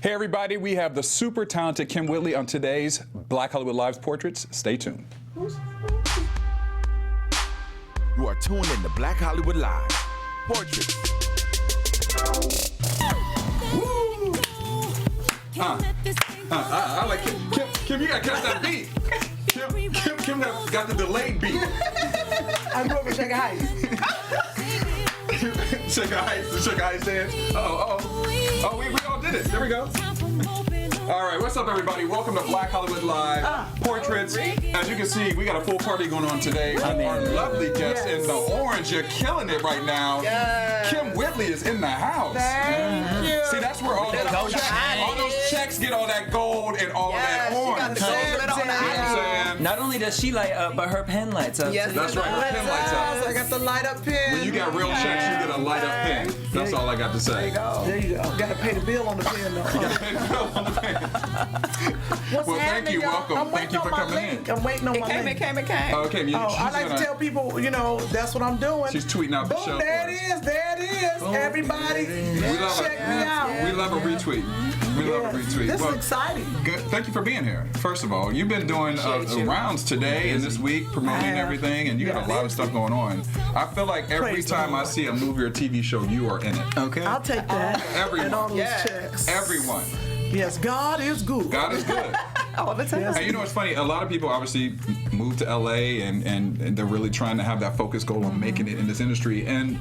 Hey everybody, we have the super talented Kym Whitley on today's Black Hollywood Live's Portraits. Stay tuned. You are tuned in to Black Hollywood Live. Portraits. Woo! I like Kym. Kym, you gotta catch that beat. Kym got the delayed beat. I grew up in Shaker Heights. Shaker Heights dance. Oh, we all did it. There we go. All right, what's up, everybody? Welcome to Black Hollywood Live Portraits. As you can see, we got a full party going on today. Our lovely guest in the orange. You're killing it right now. Yes. Kym Whitley is in the house. Thank you. See, that's where all those checks get all that gold and all that orange. She got the gold on the eye. Not only does she light up, but her pen lights up. Yes, That's right, her pen lights up. I got the light up pen. When you got real checks, you get a light up pen. That's all I got to say. There you go. Got to pay the bill on the pen, though. You got to pay the bill on the pen. What's Well, thank happening, you. y'all? Welcome. I'm Thank you for coming in. I'm waiting on my link. It came. Okay, I like to tell people, that's what I'm doing. She's tweeting out the Boom, show. there it is. Everybody, check me out. We love a retweet. We love a retweet. This is exciting. Good. Thank you for being here. First of all, you've been doing rounds today and this week, promoting everything, and you got a lot of stuff going on. I feel like every Praise time I see a movie or TV show, you are in it. Okay. I'll take that. Everyone. And all those checks. Everyone. Yes, God is good. God is good. All the time. And you know what's funny? A lot of people obviously move to LA and they're really trying to have that focus goal on making it in this industry. And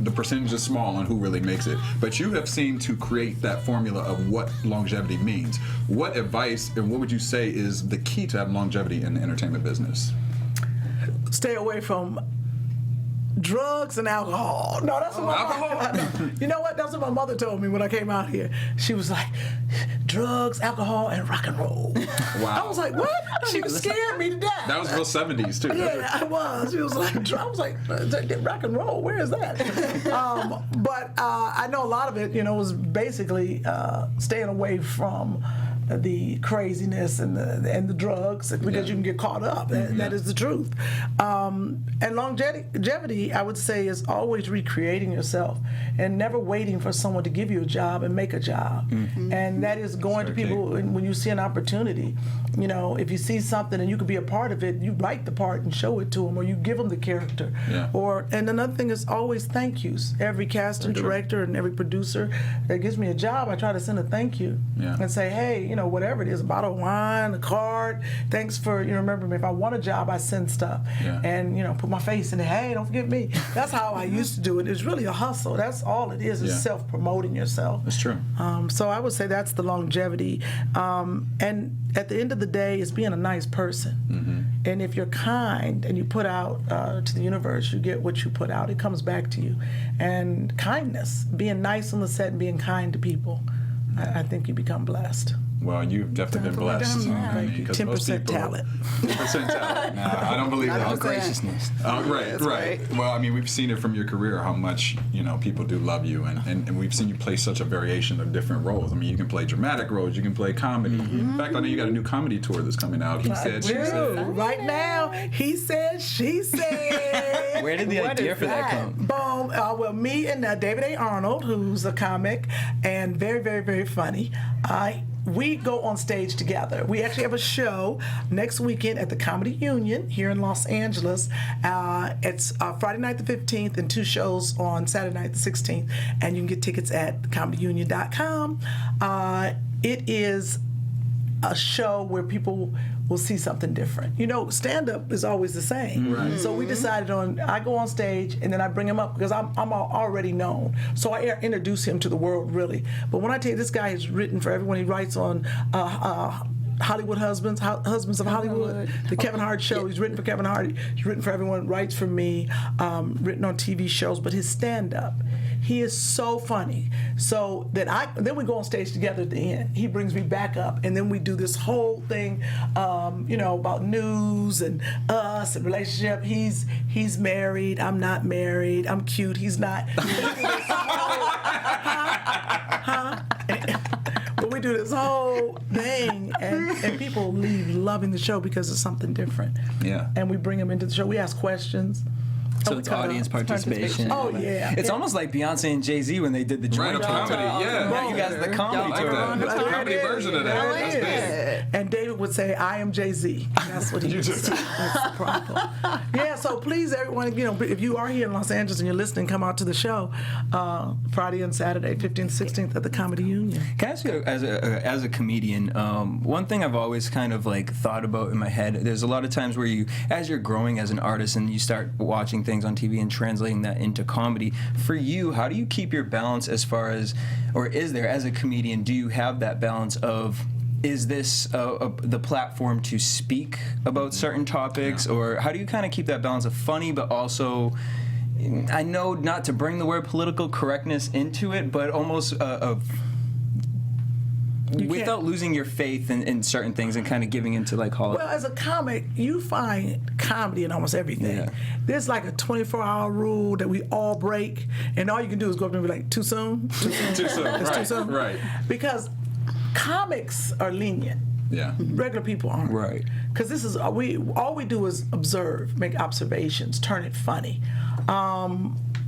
the percentage is small on who really makes it. But you have seemed to create that formula of what longevity means. What advice and what would you say is the key to having longevity in the entertainment business? Stay away from drugs and alcohol. No, that's what my mother. You know what? That's what my mother told me when I came out here. She was like, drugs, alcohol, and rock and roll. Wow. I was like, what? She scared me to death. That was real 70s too. Yeah, I was. She was like, I was like, rock and roll. Where is that? But I know a lot of it, was basically staying away from the craziness and the drugs because you can get caught up. That is the truth. And longevity, I would say, is always recreating yourself and never waiting for someone to give you a job and make a job. And that is going to people when you see an opportunity. If you see something and you could be a part of it, you write the part and show it to them, or you give them the character. And another thing is always thank yous. Every casting director and every producer that gives me a job, I try to send a thank you and say, hey, whatever it is, a bottle of wine, a card, thanks for, remember me. If I want a job, I send stuff and, put my face in it. Hey, don't forget me. That's how I used to do it. It's really a hustle. That's all it is self-promoting yourself. That's true. So I would say that's the longevity. And at the end of the day, it's being a nice person. And if you're kind and you put out to the universe, you get what you put out. It comes back to you. And kindness, being nice on the set and being kind to people, I think you become blessed. Well, you've definitely been blessed. Thank you. 10% talent. 10% talent. No, I don't believe that. Graciousness. Right. Well, I mean, we've seen it from your career how much people do love you, and we've seen you play such a variation of different roles. I mean, you can play dramatic roles, you can play comedy. In fact, I know you got a new comedy tour that's coming out. He said, she said. Right now, he said, she said. Where did the idea for that come? Boom. Well, me and David A. Arnold, who's a comic and very, very, very funny, we go on stage together. We actually have a show next weekend at the Comedy Union here in Los Angeles. It's Friday night the 15th and 2 shows on Saturday night the 16th. And you can get tickets at comedyunion.com. It is a show where people will see something different. Stand-up is always the same. Right. So we decided I go on stage and then I bring him up because I'm already known. So I introduce him to the world, really. But when I tell you, this guy has written for everyone. He writes on Hollywood Husbands of Hollywood, the Kevin Hart show. He's written for Kevin Hart. He's written for everyone, writes for me, written on TV shows. But his stand-up, he is so funny. So that then we go on stage together at the end. He brings me back up, and then we do this whole thing, about news and us and relationship. He's married. I'm not married. I'm cute. He's not. But we do this whole thing, and people leave loving the show because it's something different. Yeah. And we bring them into the show. We ask questions. So it's audience participation. Oh, yeah. It's Yeah. almost like Beyonce and Jay-Z when they did the Right, joint a tour. comedy, yeah. Now you guys the comedy like tour. that. That's the comedy version of that. That's big. And David would say, "I am Jay-Z." That's what he would say. That's the problem. Yeah, so please, everyone, if you are here in Los Angeles and you're listening, come out to the show Friday and Saturday, 15th, 16th at the Comedy Union. Can I ask you, as a comedian, one thing I've always kind of like thought about in my head, there's a lot of times where you, as you're growing as an artist and you start watching things on TV and translating that into comedy, for you, how do you keep your balance as far as, or is there, as a comedian, do you have that balance of, is this the platform to speak about certain topics, or how do you kind of keep that balance of funny but also, I know not to bring the word political correctness into it, but almost without losing your faith in certain things and kind of giving into like Hollywood? Well, as a comic, you find comedy in almost everything. Yeah. There's like a 24-hour rule that we all break, and all you can do is go up and be like, "Too soon? Too soon? Too soon, It's right, too soon?" right. Because comics are lenient. Yeah. Regular people aren't. Right. Because this is all we do is observe, make observations, turn it funny.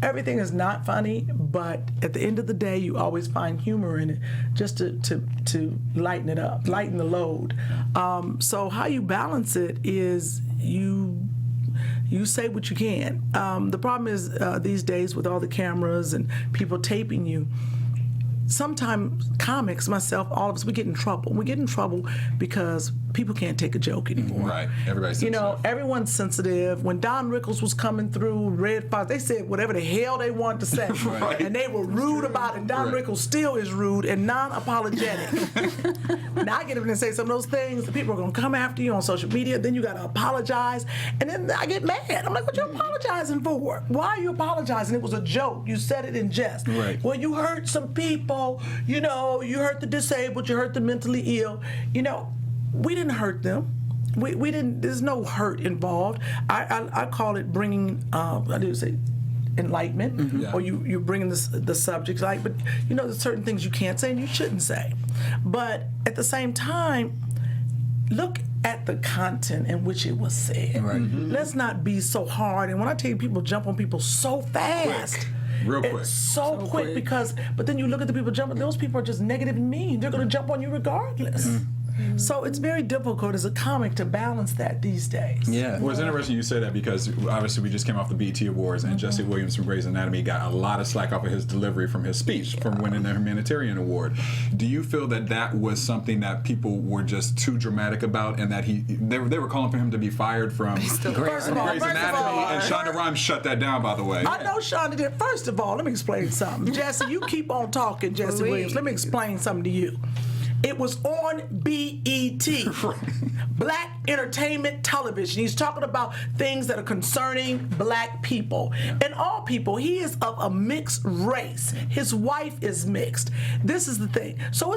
Everything is not funny, but at the end of the day, you always find humor in it, just to lighten it up, lighten the load. So how you balance it is you say what you can. The problem is these days with all the cameras and people taping you, sometimes comics, myself, all of us, we get in trouble. We get in trouble because people can't take a joke anymore. Right. Everybody's sensitive. Everyone's sensitive. When Don Rickles was coming through Red Fox, they said whatever the hell they wanted to say. Right. And they were rude about it. And Don Right. Rickles still is rude and non-apologetic. Now I get up and say some of those things, the people are going to come after you on social media, then you got to apologize. And then I get mad. I'm like, what you apologizing for? Why are you apologizing? It was a joke. You said it in jest. Right. Well, you hurt some people. You hurt the disabled. You hurt the mentally ill. We didn't hurt them. We didn't. There's no hurt involved. I call it bringing. I do say enlightenment, Yeah. or you're bringing the subjects. But there's certain things you can't say and you shouldn't say. But at the same time, look at the content in which it was said. Right. Let's not be so hard. And when I tell you, people jump on people so fast. Quick. Real quick. It's so quick because, but then you look at the people jumping, those people are just negative and mean. They're going to jump on you regardless. So it's very difficult as a comic to balance that these days. Yeah. Well, it's interesting you say that because obviously we just came off the BET Awards and Jesse Williams from Grey's Anatomy got a lot of slack off of his delivery from his speech from winning the humanitarian award. Do you feel that was something that people were just too dramatic about and that they were calling for him to be fired from First of all, Grey's Anatomy, and Shonda Rhimes shut that down, by the way. I know Shonda did. First of all, let me explain something. Jesse, you keep on talking, Jesse Williams. Let me explain something to you. It was on BET, Black Entertainment Television. He's talking about things that are concerning black people. And all people, he is of a mixed race. His wife is mixed. This is the thing. So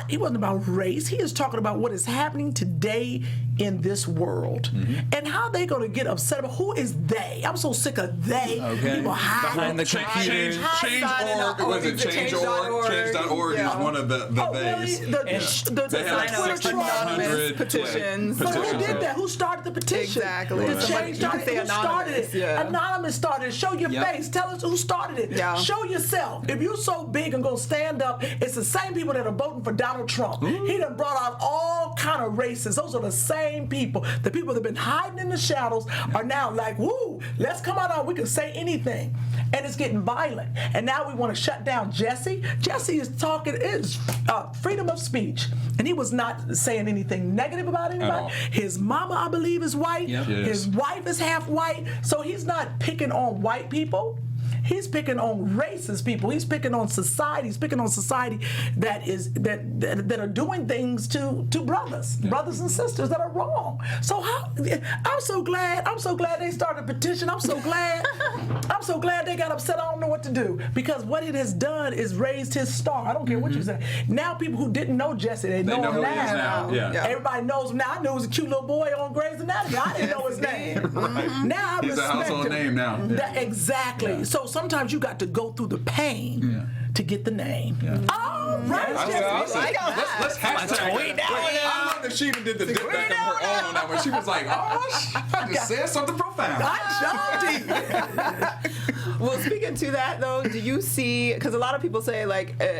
he wasn't about race. He is talking about what is happening today in this world. And how they going to get upset about who is they? I'm so sick of they. Okay. People hiding. Behind the computers. Change.org is one of the theys. Really? The They have like Twitter 6,500 anonymous petitions. But who petitions. did that? Who started the petition? Exactly. The Somebody- change you can say who started anonymous, it? yeah. Anonymous started it. Show your Yep. face. Tell us who started it. Yeah. Show yourself. If you're so big and gonna stand up, it's the same people that are voting for Donald Trump. He done brought out all kind of races. Those are the same people. The people that have been hiding in the shadows are now like, woo, let's come out. We can say anything. And it's getting violent. And now we want to shut down Jesse. Jesse is talking, it's freedom of speech. And he was not saying anything negative about all. anybody. His mama, I believe, is white. Yep. Yes. His wife is half white. So he's not picking on white people. He's picking on racist people. He's picking on society. He's picking on society that are doing things to brothers and sisters that are wrong. So I'm so glad they started a petition. I'm so glad they got upset. I don't know what to do because what it has done is raised his star. I don't care what you say. Now people who didn't know Jesse, they know him who he is now. Yeah. Everybody knows him now. I knew he was a cute little boy on Grey's Anatomy. I didn't know his name. Now I He's a respect household him. name now. Exactly. Yeah. So sometimes you got to go through the pain to get the name. Yeah. All right, I'll say, Jesse. let's hashtag it. I love that she even did the dip back of her own on that one. She was like, I just said something profound. I jumped. Well, speaking to that though, do you see? Because a lot of people say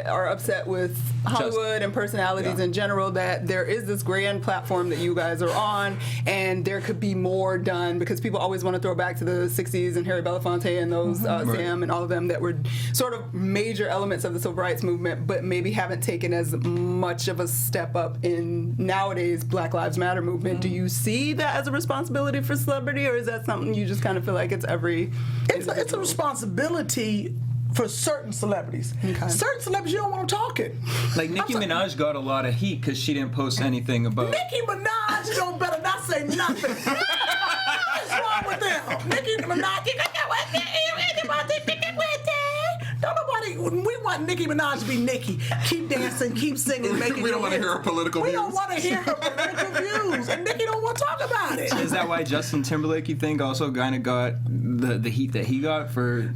are upset with Hollywood and personalities in general that there is this grand platform that you guys are on, and there could be more done because people always want to throw back to the '60s and Harry Belafonte and those Sam and all of them that were sort of major elements of the civil rights movement, but maybe haven't taken as much of a step up in nowadays Black Lives Matter movement. Do you see that as a responsibility for celebrity, or is that something you just kind of feel like it's every? It's a responsibility for certain celebrities. Okay. Certain celebrities, you don't want them talking. Like Nicki Minaj got a lot of heat because she didn't post anything about. Nicki Minaj, you don't better not say nothing. What's wrong with them? Nicki Minaj, don't nobody. We want Nicki Minaj to be Nicki. Keep dancing, keep singing, making. We don't want to hear her political We views. don't want to hear her political views, and Nicki don't want to talk about it. Is that why Justin Timberlake, you think, also kind of got the heat that he got for?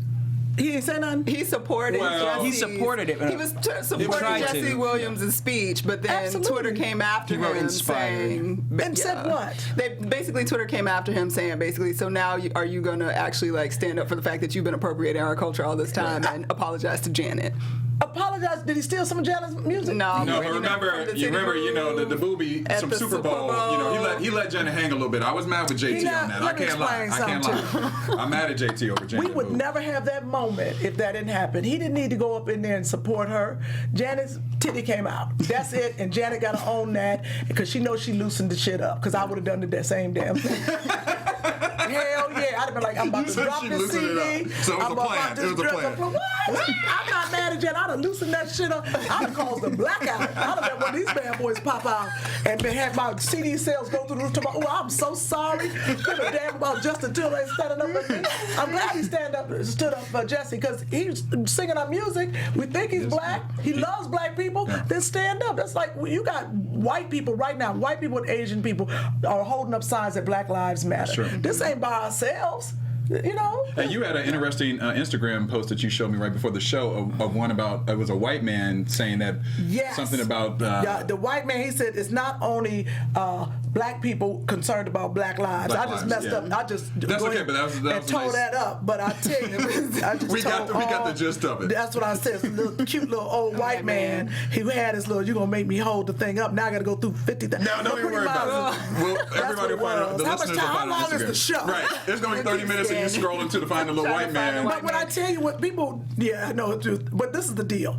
He didn't say nothing. He supported Well, he supported it. He was supporting tried Jesse to. Williams' speech, but then Absolutely. Twitter came after He wrote him inspired. saying... And said what? Twitter came after him saying, basically, so now are you going to actually stand up for the fact that you've been appropriating our culture all this time and apologize to Janet? Apologize. Did he steal some of Janet's music? No. No, but remember, the booby, At some the Super Bowl, he let Jenna hang a little bit. I was mad with JT Now, on that. I let me can't lie. explain I'm mad at JT over Jenna. We would never have that moment if that didn't happen. He didn't need to go up in there and support her. Janet's titty came out. That's it. And Janet got to own that because she knows she loosened the shit up. Because I would have done the same damn thing. Hell yeah. I'd have been like, I'm about to said drop she this loosened it CD. up. So it was I'm a about plan. to It was a drip plan. up. What? I'm not mad at Janet. I'd have loosened that shit up. I'd have caused a blackout. I'd have been one of these bad boys pop out and had my CD sales go through the roof. Oh, I'm so sorry. Give a damn about Justin Timberlake standing up for me. I'm glad he stood up for Jesse because he's singing our music. We think he's black. He loves black people. Then stand up. That's like you got white people right now. White people and Asian people are holding up signs that Black Lives Matter. Sure. This ain't by ourselves. You know? And you had an interesting Instagram post that you showed me right before the show of one about, it was a white man saying that something about... the white man, he said it's not only black people concerned about black lives. Black I just lives, messed up. I just That's okay, but that was tore nice. that up. But I tell you, I just We got the gist of it. That's what I said. It's a little cute little old white man. He had his little, you're going to make me hold the thing up. Now I got to go through 50,000. No, don't even worry about it. Well, everybody will find it. The listeners will find it on How long is Instagram. the show? Right. It's going to be 30 minutes of you scrolling to find the little white man. But when I tell you what people, I know the truth. But this is the deal.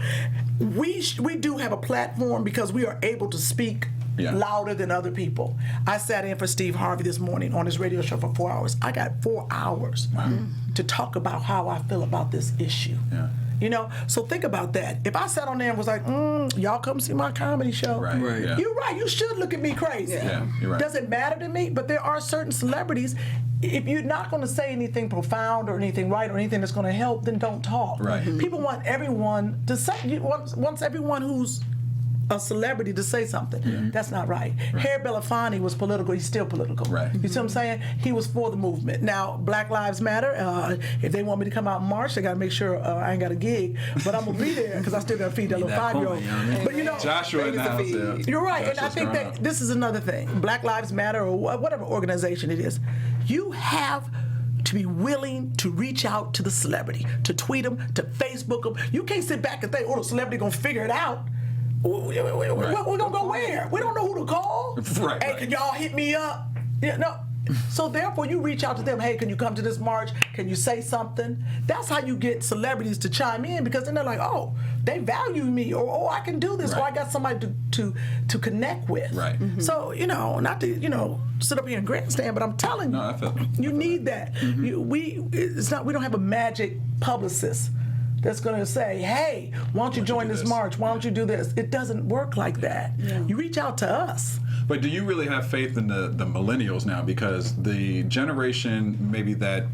We do have a platform because we are able to speak louder than other people. I sat in for Steve Harvey this morning on his radio show for 4 hours. I got 4 hours to talk about how I feel about this issue. Yeah. You know, so think about that. If I sat on there and was like, y'all come see my comedy show. Right. Yeah. You're right. You should look at me crazy. Yeah, you're right. Does it matter to me? But there are certain celebrities, if you're not going to say anything profound or anything right or anything that's going to help, then don't talk. Right. People want everyone to say, wants everyone who's a celebrity to say something. That's not right. Harry Belafonte was political. He's still political. Right. You see what I'm saying? He was for the movement. Now, Black Lives Matter. If they want me to come out and march, they got to make sure I ain't got a gig. But I'm going to be there because I still got to feed that little that 5-year-old. point, you know what I mean? But you know, Joshua in the house. Yeah. you're right. And I Joshua's think growing that up. this is another thing. Black Lives Matter or whatever organization it is. You have to be willing to reach out to the celebrity, to tweet them, to Facebook them. You can't sit back and think, the celebrity going to figure it out. We're going to go where? We don't know who to call. Right, Hey, right. can y'all hit me up? Yeah, no. So therefore, you reach out to them. Hey, can you come to this march? Can you say something? That's how you get celebrities to chime in because then they're like, oh, they value me, or I can do this, or I got somebody to connect with. Right. So not to sit up here and grandstand, but I'm telling you, No, I feel it. you need that. We don't have a magic publicist that's going to say, hey, why don't you join this march? Why don't you do this? It doesn't work like that. You reach out to us. But do you really have faith in the millennials now? Because the generation maybe that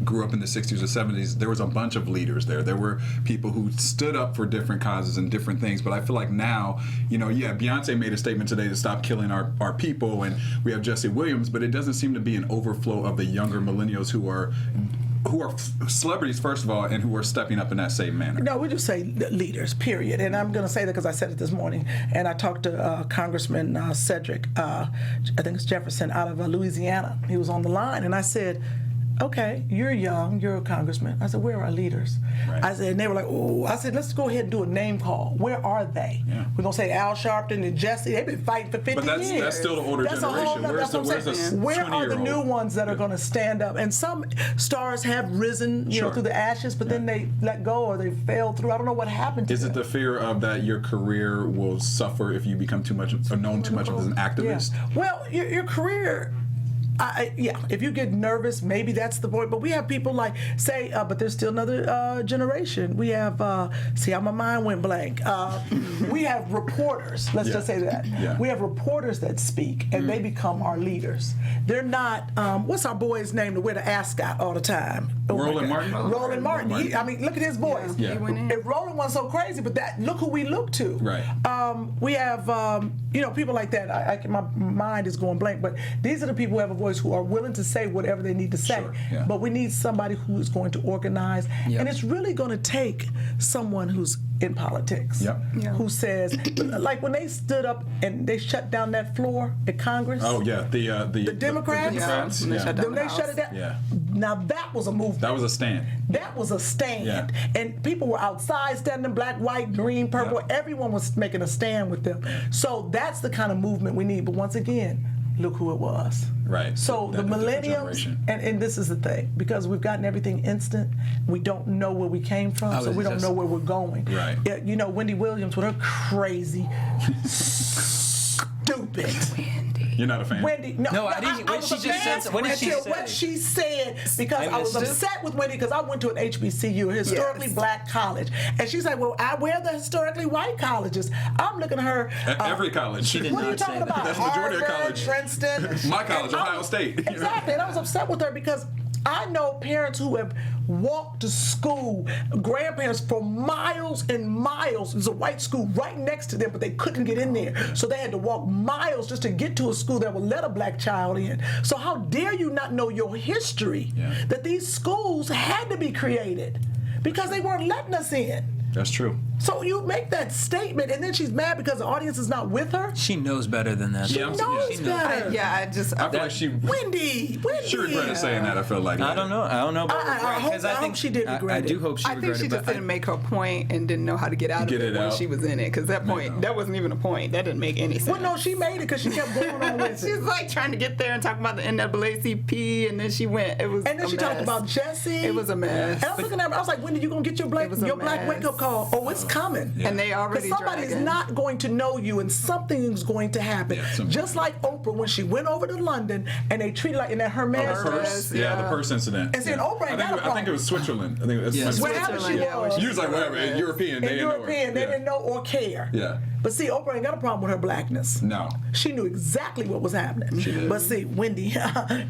grew up in the 60s or 70s, there was a bunch of leaders there. There were people who stood up for different causes and different things. But I feel like now, Beyonce made a statement today to stop killing our people, and we have Jesse Williams, but it doesn't seem to be an overflow of the younger millennials who are who are celebrities, first of all, and who are stepping up in that same manner? No, we just say leaders, period. And I'm going to say that because I said it this morning. And I talked to Congressman Cedric, I think it's Jefferson, out of Louisiana. He was on the line. And I said, okay, you're young, you're a congressman. I said, where are our leaders? Right. I said, and they were like, oh, I said, let's go ahead and do a name call. Where are they? Yeah. We're going to say Al Sharpton and Jesse. They've been fighting for 50 But years. that's still the older That's a whole generation. nother- Where's that's what I'm the saying. Where are the 20-year-old? new ones that are going to stand up? And some stars have risen, you know, Sure. through the ashes, but then they let go or they fell through. I don't know what happened to Is them. it the fear of that your career will suffer if you become too much, or known too much as an activist? Yeah. Well, your career, yeah, if you get nervous, maybe that's the point. But we have people like, say, but there's still another generation. We have, see how my mind went blank. We have reporters, let's just say that. Yeah. We have reporters that speak, and they become our leaders. They're not, what's our boy's name to wear the ascot all the time? Oh my Roland God. Martin? Roland Martin. I mean, look at his voice. Yeah. He went in. If Roland wasn't so crazy, but look who we look to. Right. We have, you know, people like that. My mind is going blank, but these are the people who have a voice who are willing to say whatever they need to say. Sure, yeah. But we need somebody who is going to organize, Yep. and it's really going to take someone who's in politics, Yep. Yeah. who says, like when they stood up and they shut down that floor at Congress. Oh yeah, the Democrats? Yeah, Democrats, when they yeah. shut down When they shut it down. Yeah. Now that was a movement. That was a stand. That was a stand. Yeah. And people were outside standing, black, white, green, purple. Yeah. Everyone was making a stand with them. So that's the kind of movement we need. But once again, look who it was. Right. So the That- the different millennials, generation. and this is the thing, because we've gotten everything instant, we don't know where we came from, I so was we don't just- know where we're going. Right. Yeah, you know, Wendy Williams with her crazy, stupid. You're not a fan. Wendy, no, I didn't- when was she a just fan said- what did she until say? what she said, because I was missed it. upset with Wendy because I went to an HBCU, a historically Yes. black college, and she's like, well, I wear the historically white colleges. I'm looking at her. At every college. She did What are you not say talking that. about? That's the majority of Harvard, college. Princeton. My college, And Ohio State. Exactly, and I was upset with her because I know parents who have walked to school, grandparents for miles and miles. There's a white school right next to them, but they couldn't get in there. So they had to walk miles just to get to a school that would let a black child in. So how dare you not know your history? Yeah. That these schools had to be created because they weren't letting us in. That's true. So you make that statement, and then she's mad because the audience is not with her. She knows better than that. She Yeah, knows she knows. better. I feel like she Wendy. regretted saying that. I feel like I don't know. I don't know about I regret, hope- 'cause I hope she did regret I do it. hope she I think regretted she it, just but didn't make her point and didn't know how to get out Get of it it when out. she was in it. Because that point, that wasn't even a point. That didn't make any sense. Well, no, she made it because she kept going on with She's it. like trying to get there and talk about the NAACP, and then she went. It was. And then a she talked mess. about Jesse. It was a mess. And I was looking at her, I was like, when are you going to get your black, It was a your black mess. wake-up call? Oh, it's coming. And they already Because somebody's dragging. not going to know you and something's going to happen. Yeah, something. Just like Oprah when she went over to London and they treated like in that Hermes The purse, dress. yeah, the Yeah. purse incident. And saying, Oprah ain't got a I think problem. it was Switzerland. I think it's Yeah. Wherever she Yeah, was. You was like whatever, European. They In didn't know her. European, they Yeah. didn't know or care. Yeah. But see, Oprah ain't got a problem with her blackness. No. She knew exactly what was happening. She did. But see, Wendy,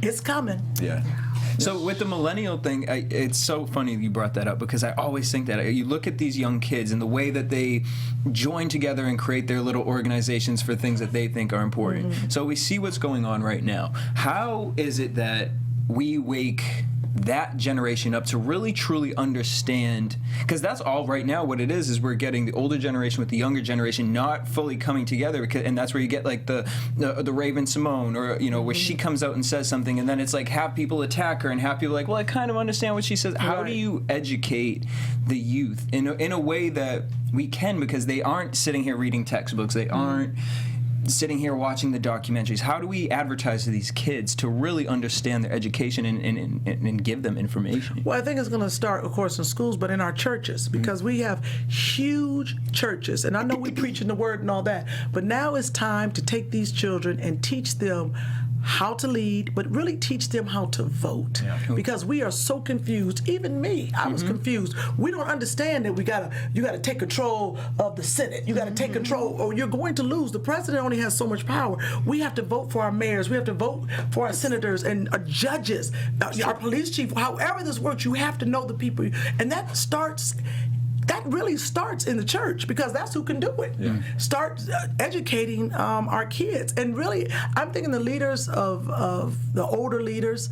it's coming. Yeah. So with the millennial thing, it's so funny you brought that up because I always think that you look at these young kids and the way that they join together and create their little organizations for things that they think are important. Mm-hmm. So we see what's going on right now. How is it that we wake that generation up to really truly understand, because that's all right now what it is we're getting the older generation with the younger generation not fully coming together, because, and that's where you get like the Raven Simone, or you know, where she comes out and says something and then it's like half people attack her and half people like, well, I kind of understand what she says. How do Right. you educate the youth in a way that we can, because they aren't sitting here reading textbooks, they aren't sitting here watching the documentaries? How do we advertise to these kids to really understand their education and give them information? Well, I think it's going to start, of course, in schools, but in our churches, because we have huge churches. And I know we preaching the word and all that, but now it's time to take these children and teach them how to lead, but really teach them how to vote. Because we are so confused. Even me, I was confused. We don't understand that you gotta take control of the Senate. You gotta take control, or you're going to lose. The president only has so much power. We have to vote for our mayors. We have to vote for our senators and our judges, our police chief. However this works, you have to know the people, and that really starts in the church, because that's who can do it. Start educating our kids. And really, I'm thinking the leaders of the older leaders,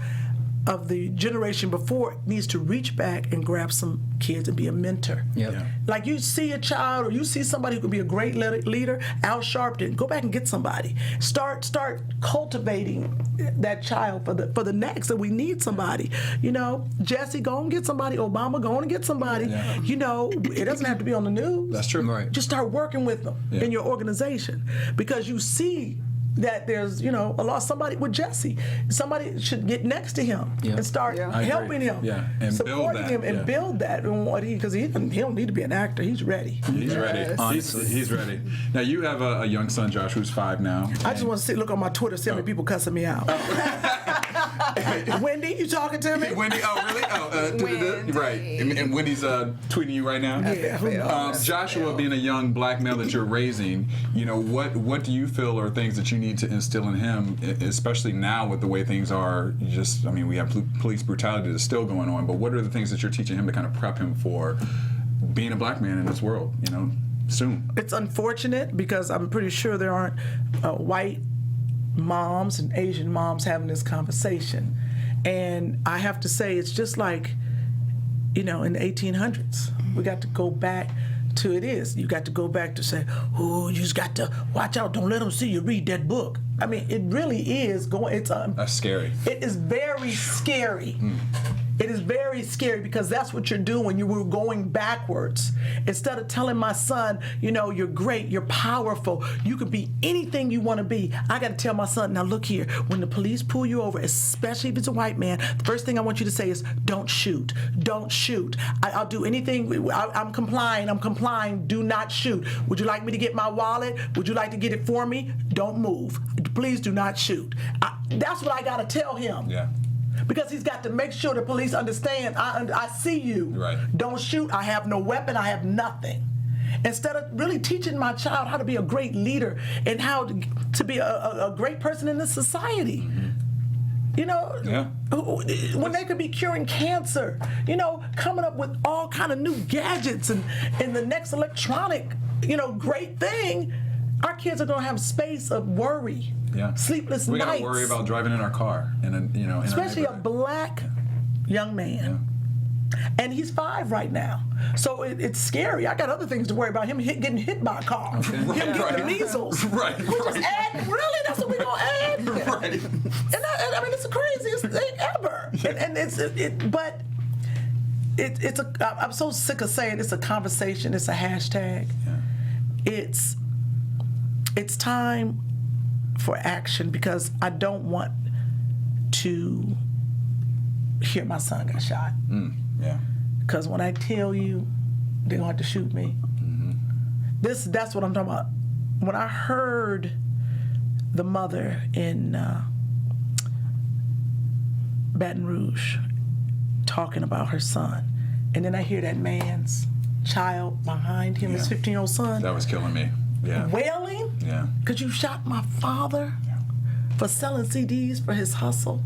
of the generation before needs to reach back and grab some kids and be a mentor. Yep. Yeah. Like you see a child or you see somebody who could be a great leader, Al Sharpton, go back and get somebody. Start cultivating that child for the next, and we need somebody. You know, Jesse, go and get somebody. Obama, go and get somebody. Yeah. You know, it doesn't have to be on the news. That's true. Right. Just start working with them Yeah. in your organization, because you see that there's, you know, a lot. Somebody with Jesse, somebody should get next to him Yeah. and start Yeah. I agree. helping him, Yeah. And build supporting that. him, and Yeah. build that. And what because he don't need to be an actor. He's ready. He's ready. Yes. He's ready. Now you have a young son, Josh, who's 5 now. I just want to look on my Twitter, see how many people cussing me out. Wendy, you talking to me? Wendy, oh really? Wendy. Right. And Wendy's tweeting you right now. Yeah, who knows? Joshua, being a young black male that you're raising, you know, what do you feel are things that you need to instill in him, especially now with the way things are? I mean, we have police brutality that's still going on, but what are the things that you're teaching him to kind of prep him for being a black man in this world? You know, soon. It's unfortunate because I'm pretty sure there aren't white moms and Asian moms having this conversation. And I have to say, it's just like, you know, in the 1800s, we got to go back to you got to go back to say, oh, you just got to watch out, don't let them see you read that book. I mean, it really is That's scary. it is very scary. It is very scary because that's what you're doing. You were going backwards. Instead of telling my son, you know, you're great, you're powerful, you can be anything you want to be, I got to tell my son, now look here, when the police pull you over, especially if it's a white man, the first thing I want you to say is, don't shoot. Don't shoot. I'll do anything. I'm complying. Do not shoot. Would you like me to get my wallet? Would you like to get it for me? Don't move. Please do not shoot. That's what I got to tell him. Yeah. Because he's got to make sure the police understand, I see you. Right. Don't shoot. I have no weapon. I have nothing. Instead of really teaching my child how to be a great leader and how to be a great person in this society. Mm-hmm. You know, Yeah. when they could be curing cancer, you know, coming up with all kind of new gadgets and the next electronic, you know, great thing, our kids are going to have space of worry. Yeah. Sleepless We nights. got to worry about driving in our car, Especially a black young man. And he's 5 right now. So it's scary. I got other things to worry about. Him getting hit by a car. Him getting measles. Right. We just add, really? That's what we're going to add? Right. And I mean, it's the craziest thing ever. I'm so sick of saying it's a conversation, it's a hashtag. Yeah. It's time for action because I don't want to hear my son got shot. Yeah. Because when I tell you they're going to have to shoot me, that's what I'm talking about. When I heard the mother in Baton Rouge talking about her son, and then I hear that man's child behind him, his 15-year-old son, That was killing me. Yeah. wailing, Yeah. because you shot my father for selling CDs for his hustle.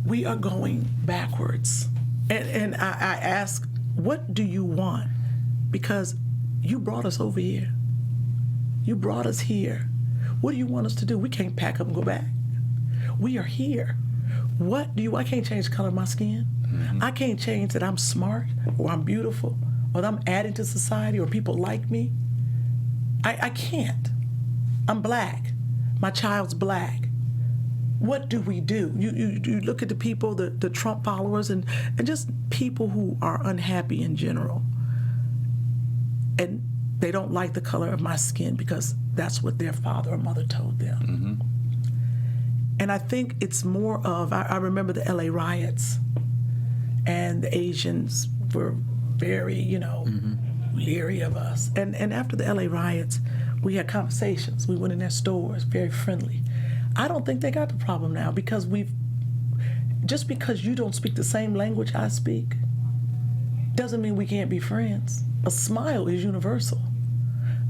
We are going backwards. And I ask, what do you want? Because you brought us over here. You brought us here. What do you want us to do? We can't pack up and go back. We are here. I can't change the color of my skin. I can't change that I'm smart or I'm beautiful or that I'm adding to society or people like me. I can't. I'm black. My child's black. What do we do? You look at the people, the Trump followers, and just people who are unhappy in general. And they don't like the color of my skin because that's what their father or mother told them. And I think it's more of, I remember the LA riots, and the Asians were very, leery of us. And after the LA riots, we had conversations. We went in their stores, very friendly. I don't think they got the problem now because just because you don't speak the same language I speak, doesn't mean we can't be friends. A smile is universal.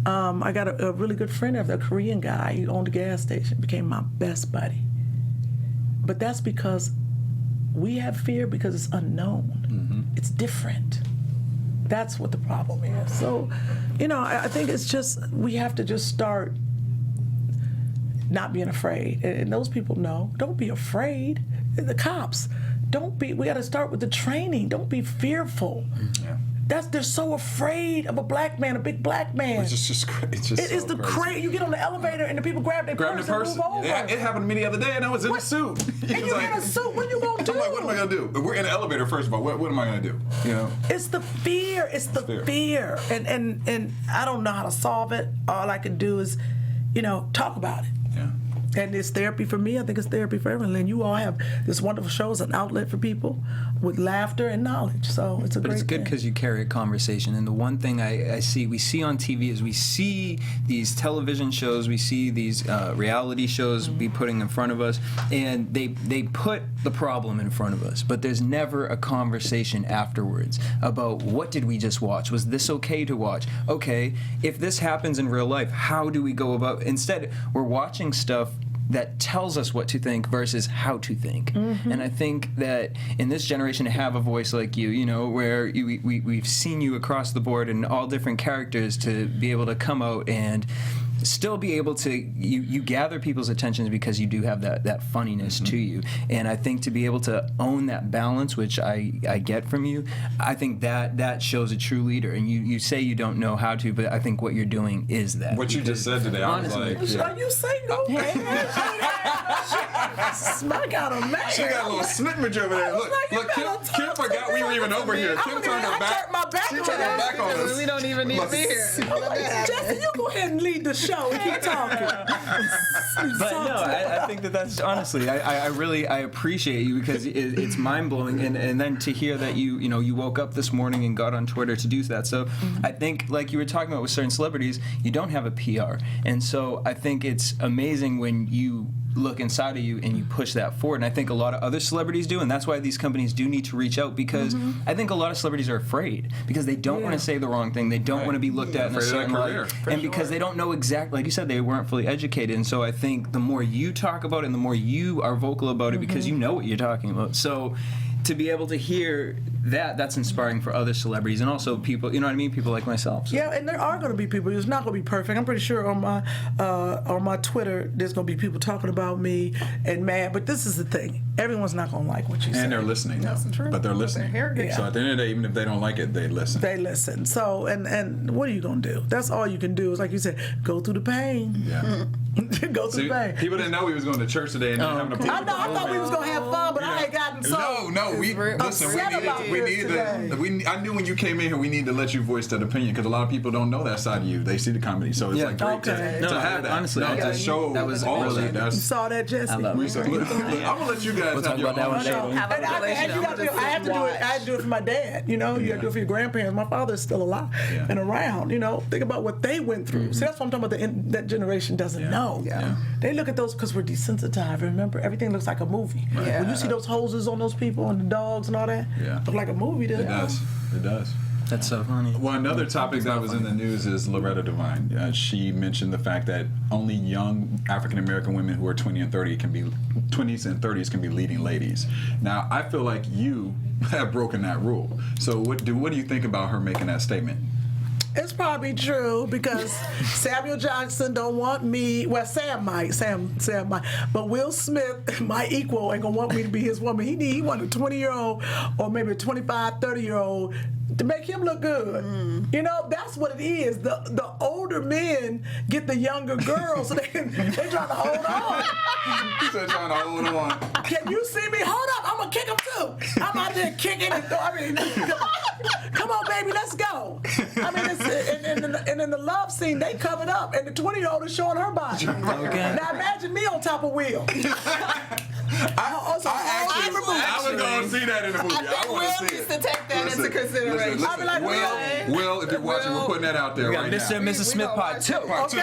I got a really good friend of a Korean guy. He owned a gas station, became my best buddy. But that's because we have fear because it's unknown. It's different. That's what the problem is. So, I think it's just, we have to just start not being afraid. And those people know, don't be afraid. the cops, we got to start with the training. Don't be fearful. Yeah. They're so afraid of a black man, a big black man. It's just It is so the crazy. You get on the elevator and the people grab their Grab purse the and person. move over. Yeah, it happened to me the other day, and I was in a suit. And you're in a suit. What are you gonna do? I'm like, what am I gonna do? We're in an elevator. First of all, what am I gonna do? You know. It's the fear. It's the fear. And I don't know how to solve it. All I can do is, talk about it. Yeah. And it's therapy for me. I think it's therapy for everyone. And you all have this wonderful show as an outlet for people with laughter and knowledge. So it's a great But it's good thing. because you carry a conversation. And the one thing we see on TV is we see these television shows, we see these reality shows be putting in front of us, and they put the problem in front of us. But there's never a conversation afterwards about what did we just watch? Was this okay to watch? Okay, if this happens in real life, how do we go about? Instead, we're watching stuff that tells us what to think versus how to think. Mm-hmm. And I think that in this generation to have a voice like you, where we've seen you across the board in all different characters, to be able to come out and still be able to, you gather people's attentions because you do have that funniness to you. And I think to be able to own that balance, which I get from you, I think that shows a true leader. And you say you don't know how to, but I think what you're doing is that. What you just said today, honestly, I was like, Are you single? Smack out a man. she got a little snitmage over there. Look, Kym forgot we were even over here. Kym turned her back. She turned her back on us. We don't even need to be here. Jesse, you go ahead and lead the show and keep talking. But no, I think that's honestly, I really appreciate you, because it's mind blowing, and then to hear that you woke up this morning and got on Twitter to do that. So I think, like you were talking about with certain celebrities, you don't have a PR, and so I think it's amazing when you look inside of you and you push that forward. And I think a lot of other celebrities do, and that's why these companies do need to reach out, because I think a lot of celebrities are afraid because they don't want to say the wrong thing. They don't want to be looked at in a certain light. And because they don't know exactly, like you said, they weren't fully educated. And so I think the more you talk about it and the more you are vocal about it, because you know what you're talking about. So to be able to hear that's inspiring for other celebrities and also people, people like myself. So. Yeah, and there are going to be people. It's not going to be perfect. I'm pretty sure on my Twitter, there's going to be people talking about me and mad. But this is the thing: everyone's not going to like what you say. And they're listening. That's true. But they're listening. Yeah. So at the end of the day, even if they don't like it, they listen. They listen. So and what are you going to do? That's all you can do. Is like you said, go through the pain. Yeah. Go through the pain. People didn't know we was going to church today and having a I thought we was going to have fun, but I ain't gotten so. No, I knew when you came in here, we needed to let you voice that opinion, because a lot of people don't know that side of you. They see the comedy, so it's like great to have that. Honestly, to show that was all of really that. You saw that, Jesse? I love it. I'm gonna let you guys have your about that one own later. show. Have a relationship. I have to do it. I had to do it for my dad. You have to do it for your grandparents. My father's still alive and around. Think about what they went through. See, that's what I'm talking about. That generation doesn't know. Yeah. They look at those because we're desensitized. Remember, everything looks like a movie. Yeah. When you see those hoses on those people and the dogs and all that, look like a movie. It does. It does. That's so funny. It's probably true, because Samuel Jackson don't want me. Well, Sam might, but Will Smith, my equal, ain't gonna want me to be his woman. He want a 20-year-old or maybe a 25, 30-year-old to make him look good. That's what it is. The older men get the younger girls, so they trying to hold on. They're trying to hold on. Can you see me? Hold up, I'm gonna kick him too. I'm out there kicking and come on, baby, let's go. I mean, and in the love scene, they covered up, and the 20-year-old is showing her body. Okay. Now imagine me on top of Will. I was going to see that in the movie. I want to see Will it. needs to take that into consideration. I'll be like, Will, if you're watching, we're putting that out there right now. Mr. and Mrs. Smith part 2. Okay,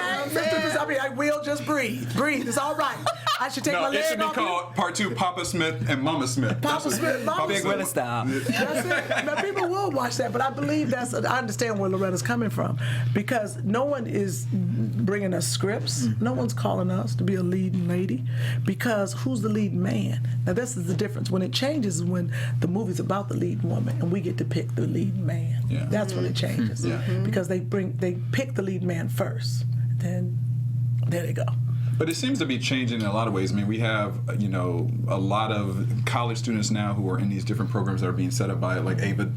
I'll be like, Will, just breathe. It's all right. I should take my leg off. It should be called Part 2, Papa Smith and Mama Smith. Papa Smith, Mama Big Smith. Willie style. That's it. Now, people will watch that, but I believe I understand where Loretta's coming from, because no one is bringing us scripts. No one's calling us to be a leading lady, because who's the leading man? Now, this is the difference. When it changes is when the movie's about the leading woman and we get to pick the leading man. Yeah. That's when it changes, because they pick the lead man first. Then there they go. But it seems to be changing in a lot of ways. I mean, we have, a lot of college students now who are in these different programs that are being set up by, like, Ava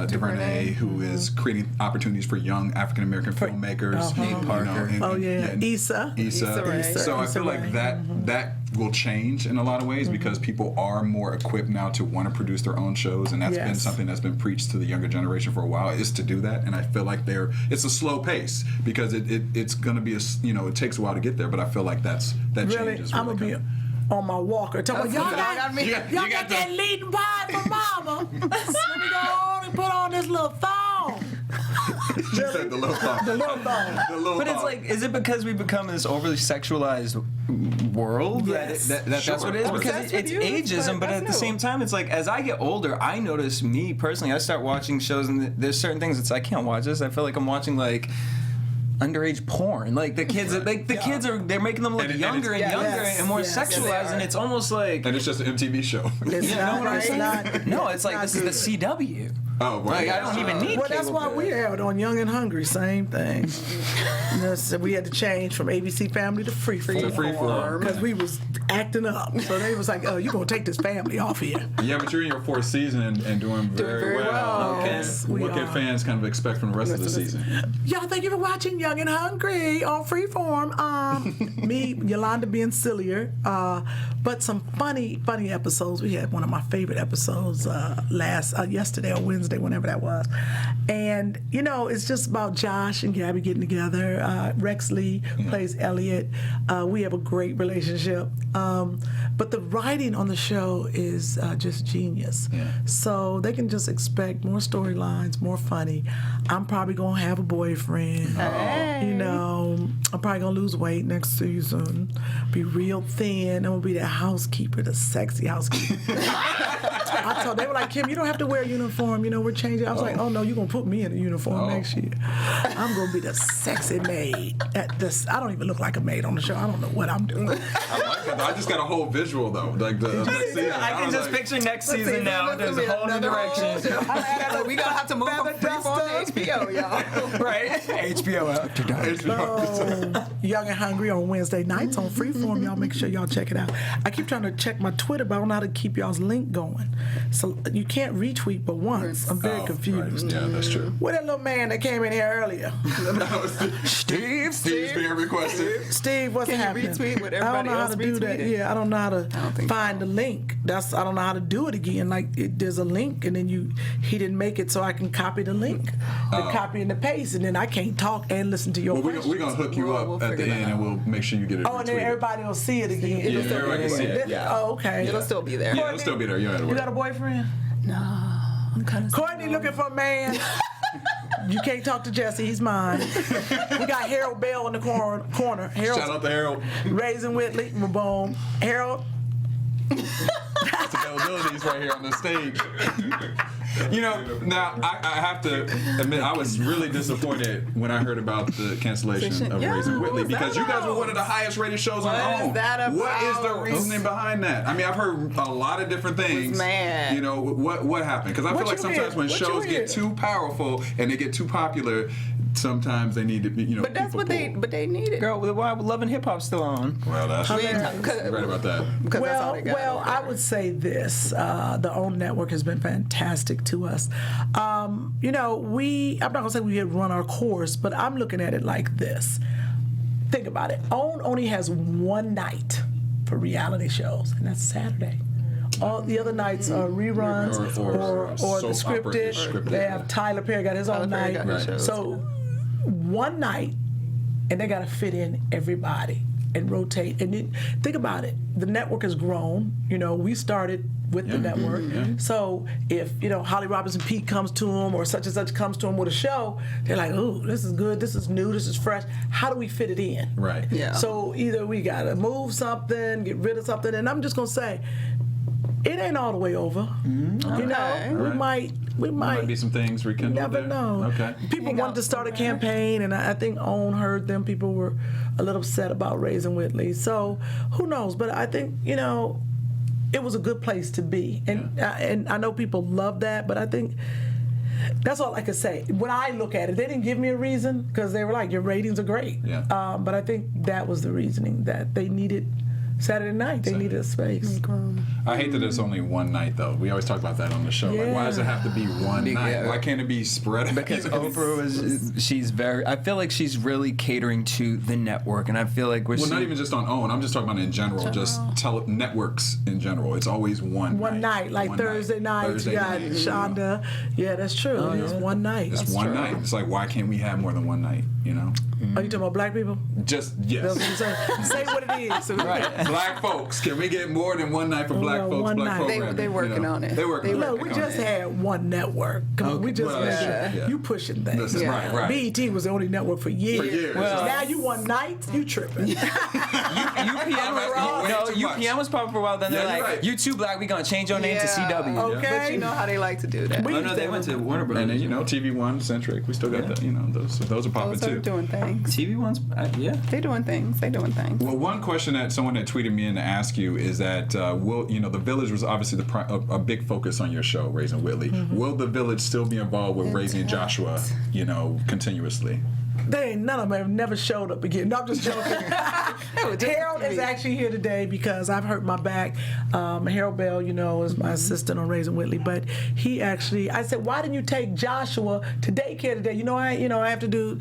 DuVernay, who is creating opportunities for young African-American filmmakers. Nate Parker. Issa. Rae. So I feel like that will change in a lot of ways because people are more equipped now to want to produce their own shows, and that's been something that's been preached to the younger generation for a while, is to do that. And I feel like it's a slow pace because it's going to be it takes a while to get there, but I feel like that Really, change is I'm really gonna coming. be on my walker. Tell me, y'all got that leading part from mama. Let me go on and put on this little thong. She said the little thong. The little thong. The little But it's thong. like, is it because we become this overly sexualized world Yes. that's what it is? Because That's it's what you- ageism, but that's at the new. same time, it's like, as I get older, I notice, me personally, I start watching shows and there's certain things that's, I can't watch this. I feel like I'm watching, like, underage porn. Like, the kids, kids are, they're making them look And younger and it's- younger and more Yes. sexualized, and it's almost like, And it's just an MTV show. It's not. no, it's like, not this good. is the CW. Oh, right. Like, I don't even need Well, that's cable why for we that. out on Young and Hungry, same thing. So we had to change from ABC Family to Freeform. To Freeform. Because we was acting up. So they was like, oh, you're going to take this family off here. Yeah, but you're in your fourth season and doing very well. Yes, we What can are. fans kind of expect from the rest of the season? Y'all, thank you for watching Young and Hungry on Freeform. Me, Yolanda being sillier, but some funny episodes. We had one of my favorite episodes yesterday or Wednesday, whenever that was. And, it's just about Josh and Gabby getting together. Rex Lee plays Elliot. We have a great relationship. But the writing on the show is just genius. Yeah. So they can just expect more storylines, more funny. I'm probably going to have a boyfriend. I'm probably going to lose weight next season. Be real thin. I'm going to be the housekeeper, the sexy housekeeper. They were like, Kym, you don't have to wear a uniform. We're changing. I was like, oh, no, you're going to put me in a uniform next year. I'm going to be the sexy maid. I don't even look like a maid on the show. I don't know what I'm doing. I like it, though. I just got a whole visual, though. Like the next season. I can was just like, picture next season now. There's a whole new direction. We gonna have to move from Freeform to HBO, y'all. Right? HBO after dark. Young and Hungry on Wednesday nights on Freeform. Y'all make sure y'all check it out. I keep trying to check my Twitter, but I don't know how to keep y'all's link going. So you can't retweet but once. I'm very confused. Yeah, that's true. Where that little man that came in here earlier? Steve's being requested. Steve, what's Can you happening? retweet what I don't everybody know how else to do that. retweeted? Yeah, I don't know how to think find the link. I don't know how to do it again. Like there's a link, and then he didn't make it, so I can copy the link, the copy and the paste, and then I can't talk and listen to your Well, questions. we're going to hook you We'll up at the figure that end, and we'll make sure you get it Oh, and then retweeted. everybody will see it again. Yeah, everybody can see it. Yeah. Oh, okay. It'll still be there. Yeah, it'll still be there. You don't have to You worry. got a boyfriend? No, I'm kind of. Courtney looking for a man. You can't talk to Jesse. He's mine. We got Harold Bell in the corner. Harold Shout out to Harold. Raisin Whitley. Boom. Harold. That's availabilities right here on the stage. Now I have to admit I was really disappointed when I heard about the cancellation of Yeah, Raisin Whitley what was because that you guys were about? one of the highest rated shows on What is OWN. that What is the about? reasoning behind that? I mean, I've heard a lot of different things. mad. What happened? Because I feel What like you sometimes hear? when What you shows hear? get too powerful and they get too popular, sometimes they need to be, But that's people what they. pull. But they need it. Girl, why Love and Hip Hop's still on? Well, that's We you're ain't right about that. Because that's all they got. Well, I would say this: the OWN network has been fantastic to us. I'm not gonna say we had run our course, but I'm looking at it like this. Think about it. OWN only has one night for reality shows, and that's Saturday. All the other nights are reruns or the soap opera, scripted. They have Tyler Perry got his own Perry night. got his shows, So one night, and they got to fit in everybody and rotate. And think about it. The network has grown. We started with the network. So if Holly Robinson Peete comes to them or such and such comes to them with a show, they're like, "Ooh, this is good. This is new. This is fresh. How do we fit it in?" Right. Yeah. So either we gotta move something, get rid of something, and I'm just gonna say, it ain't all the way over. Okay. We Might be some things rekindled never there. know. Okay. People wanted to start a campaign, and I think OWN heard them. People were a little upset about Raisin Whitley. So who knows? But I think it was a good place to be, and I know people love that. But I think That's all I could say. When I look at it, they didn't give me a reason because they were like, your ratings are great. Yeah. But I think that was the reasoning, that they needed Saturday night. They needed a space. I hate that it's only one night though. We always talk about that on the show. Like, why does it have to be one night? Yeah. Why can't it be spread out? Because Oprah she's very, I feel like she's really catering to the network, and I feel like we're not even just on OWN. I'm just talking about in general, just networks in general. It's always one night, like one Thursday night. You got Shonda. Yeah, that's true. It's one night. It's one night. It's like, why can't we have more than one night, you know? Are you talking about black people? Just, yes. Say what it is. Right. Black folks, can we get more than one night for black folks? one Black night. programming, They're working on it. They're working on it. Look, we just had one network. Come on, we just you pushing things. Listen, right. BET was the only network for years. For years. Well, now you want nights, you tripping. UPN was popping for a while. Then they're Yeah, you're like, right. "You too black. We gonna change your name to CW." Okay. But you know how they like to do that. We- Oh no, they went to Warner Brothers. And then, TV One, Centric, we still got that, those are popping Those are too. doing things. TV ones, yeah. They doing things. They doing things. Well, one question that someone had tweeted me in to ask you is that the Village was obviously a big focus on your show, Raising Whitley. Will the Village still be involved with raising Joshua, continuously? They ain't, none of them have never showed up again. No, I'm just joking. Harold is actually here today because I've hurt my back. Harold Bell, is my assistant on Raising Whitley, but he actually, I said, why didn't you take Joshua to daycare today? I have to do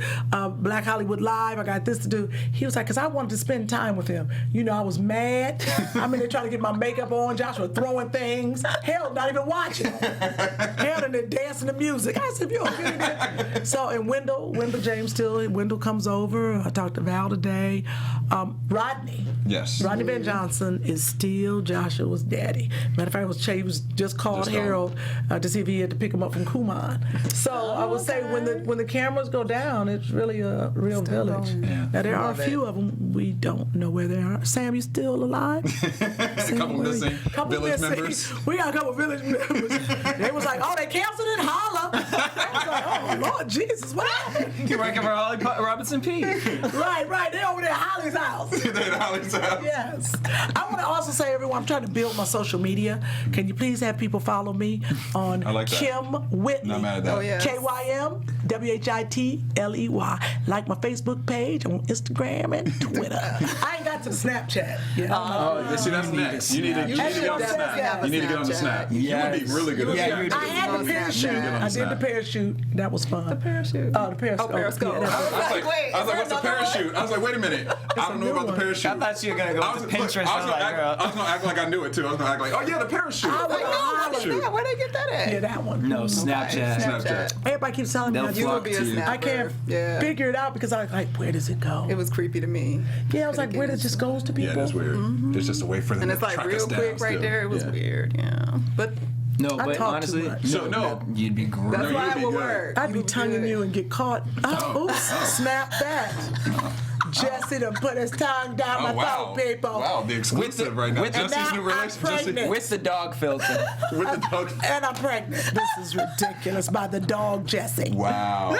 Black Hollywood Live. I got this to do. He was like, because I wanted to spend time with him. I was mad. I'm in there trying to get my makeup on. Joshua throwing things. Harold not even watching. Harold in there dancing to music. I said, you okay? So, and Wendell James Wendell comes over. I talked to Val today. Rodney. Yes. Rodney Van Johnson is still Joshua's daddy. Matter of fact, he was just called Harold to see if he had to pick him up from Kumon. So I would say when the cameras go down, it's really a real village. Yeah. Now there are a few of them we don't know where they are. Sam, you still alive? A couple missing village members. We got a couple village members. They was like, oh, they canceled it. Holla. I was like, oh Lord Jesus, what happened? You're working for Holly Robinson P. Right. They're over there at Holly's house. They're at Holly's house. Yes. I want to also say, everyone, I'm trying to build my social media. Can you please have people follow me on I like that. Kym Whitley? Not mad at that. Oh, yeah. Kym Whitley. Like my Facebook page on Instagram and Twitter. I ain't got to the Snapchat. See, that's next. You need to get on the Snap. You need to get on the Snap. You would be really good at that. I had the parachute. I did the parachute. That was fun. The parachute. Oh, the Periscope. Periscope. Yeah, that was- I was like, what's the parachute? I was like, wait a minute. I don't know about the parachute. I thought you were gonna go I to was Pinterest. I was gonna act like I knew it too. I was gonna act like, oh yeah, the parachute. I was Oh, like, parachute. Where'd they get that at? Yeah, that one. No, Snapchat. Snapchat. Everybody keeps telling me They'll I You do would be a to you. snapper. I can't Yeah. figure it out because I was like, where does it go? It was creepy to me. Yeah, I was like, where does it just goes to people? Yeah, that's weird. There's just a way for them And to it's like track real us down quick right still. there. It was Yeah. weird, yeah. But No, I but talk too honestly, much. So, no. you'd be great. that's you'd why be it would good. work. I'd be tonguing you and get caught. Oh, oops, snap that. Jesse done put his tongue down my throat, people. Wow, the exclusive right now. with the- Jesse's now new I'm relationship. pregnant. With the dog filter. With the dog. And I'm pregnant. This is ridiculous by the dog Jesse. Wow.